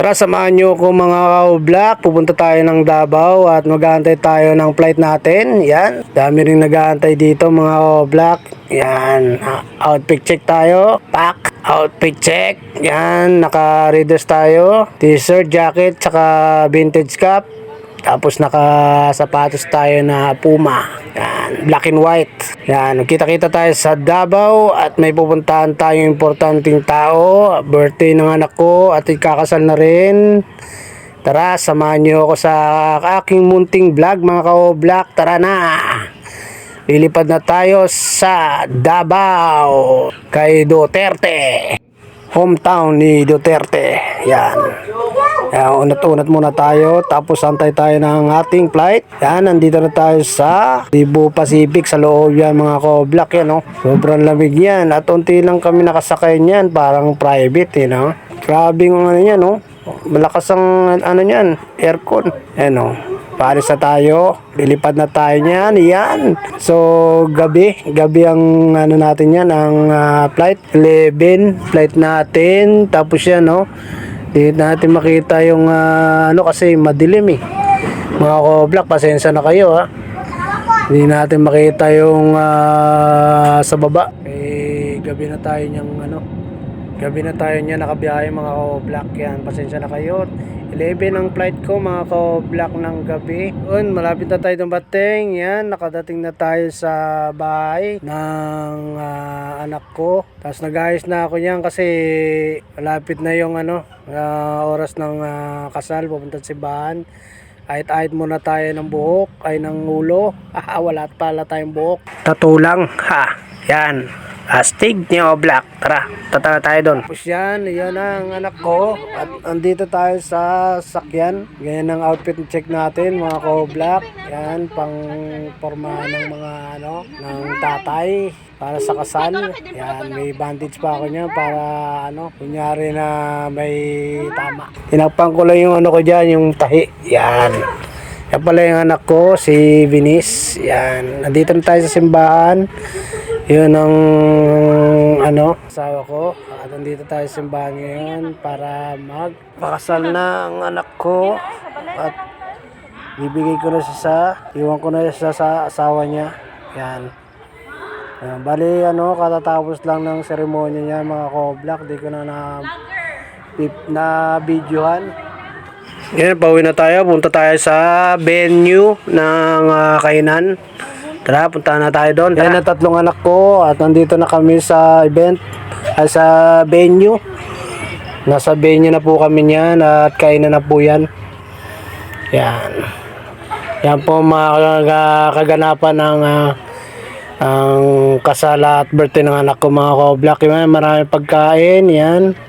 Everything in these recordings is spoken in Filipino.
Tara, samahan nyo ko mga ka-black. Pupunta tayo ng Davao at mag-aantay tayo ng flight natin. Yan. Dami rin nag-aantay dito mga ka-black. Yan. Outfit check tayo. Pack. Outfit check. Yan. Naka-readers tayo. T-shirt, jacket, saka vintage cap. Tapos naka-sapatos tayo na Puma. Yan, black and white. Yan, kita-kita tayo sa Davao at may pupuntahan tayong importanteng tao. Birthday ng anak ko at ikakasal na rin. Tara, samahan nyo ako sa aking munting vlog mga ka-black. Tara na! Lilipad na tayo sa Davao kay Duterte. Hometown ni Duterte. Yan. Unat-unat muna tayo, tapos antay tayo ng ating flight. Yan, nandito na tayo sa Cebu Pacific sa loob yan mga ka-black yan, no? Sobrang lamig yan at unti lang kami nakasakay niyan, parang private, no? Grabe yung ano yan, no? Malakas ang ano niyan, aircon. Yan, no? Paalis na tayo, lilipad na tayo niyan, yan. So, gabi ang ano natin yan, ang flight 11, flight natin, tapos yan, no? Hindi natin makita yung ano kasi madilim eh. Mga ka-black, pasensya na kayo ha. Hindi natin makita yung sa baba. Eh, gabi na tayo niyang ano. Gabi na tayo niya nakabiyahe mga ka-black yan. Pasensya na kayo. 11 ang flight ko mga ka-black ng gabi. Yun, malapit na tayo dumating. Yan, nakadating na tayo sa bahay ng anak ko. Tapos nag-ayos na ako niyan kasi malapit na yung ano, oras ng kasal, pupunta sa simbahan. Ahit-ahit muna tayo ng buhok, ay ng ulo. Wala pala tayong buhok. Tattoo lang, ha. Yan. Astig ni Black. Tara, tatara tayo doon. Tapos yan ang anak ko. At andito tayo sa sakyan. Ganyan ang outfit check natin mga ko-black. Yan, pang forma ng mga ano, ng tatay para sa kasal. Yan, may bandage pa ako niyan para ano, kunyari na may tama. Tinakpan ko lang yung ano ko dyan, yung tahi. Yan. Yan pala yung anak ko, si Venice. Yan, nandito na tayo sa simbahan. Yun ang ano, asawa ko. At nandito tayo sa simbahan ngayon para magpakasal na ang anak ko. At bibigay ko na siya iwan ko na siya sa asawa niya. Yan. Bali ano, katatapos lang ng seremonya niya mga ko-black. Di ko na videohan. Yan, pauwi na tayo. Punta tayo sa venue ng kainan. Tara, punta na tayo doon. Yan ang tatlong anak ko at nandito na kami sa event, sa venue. Nasa venue na po kami niyan at kainan na po yan. Yan. Yan po mga kaganapan ng ang kasala at birthday ng anak ko mga ka-black. Maraming pagkain, yan.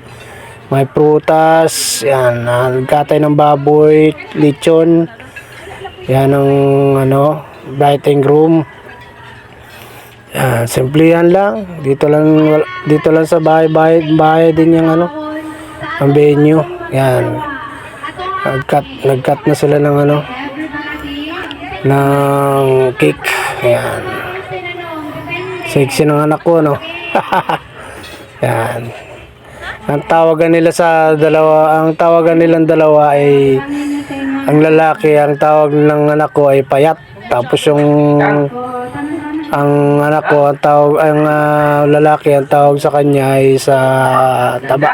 May prutas, yan. Nagkatay ng baboy, lechon. Yan ang ano, writing room. Yan, simple yan lang. Dito lang sa bahay din yung ano, ang venue. Yan. Nagcut na sila ng ano, ng cake. Yan. Sexy ng anak ko, no? Yan. Ang tawagan nilang dalawa ay ang lalaki, ang tawag ng anak ko ay payat. Tapos yung ang anak ko, ang lalaki, ang tawag sa kanya ay sa taba.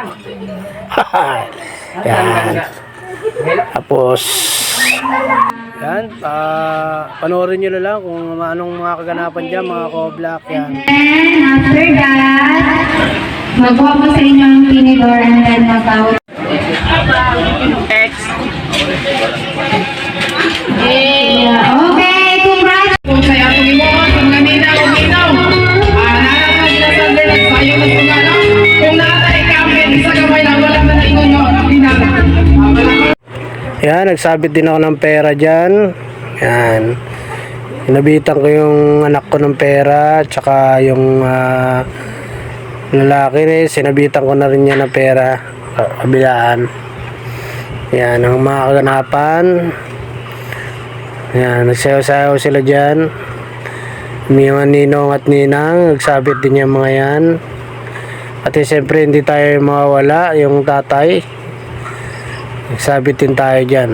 Yan. Tapos yan, panoorin nyo na lang kung anong mga kaganapan dyan mga ka-black yan. And after that, magkuha po sa inyo ang tinidor and then magpawag. Okay, congrats! Kung saya ko mo, kung naminaw. Nakasabi na sa'yo na sumala. Kung nakatay kami, isa kamay na wala na ingon nyo. Yan, nagsabit din ako ng pera dyan. Yan. Inabitan ko yung anak ko ng pera, tsaka yung lalaki sinabitan ko na rin niya ng pera. Kabilaan. Yan, ang mga kaganapan. Yan, nagsayaw-sayaw sila dyan. Mga ninong at ninang, nagsabit din yung mga yan. At siyempre hindi tayo mawawala, yung tatay. Nagsabit din tayo dyan.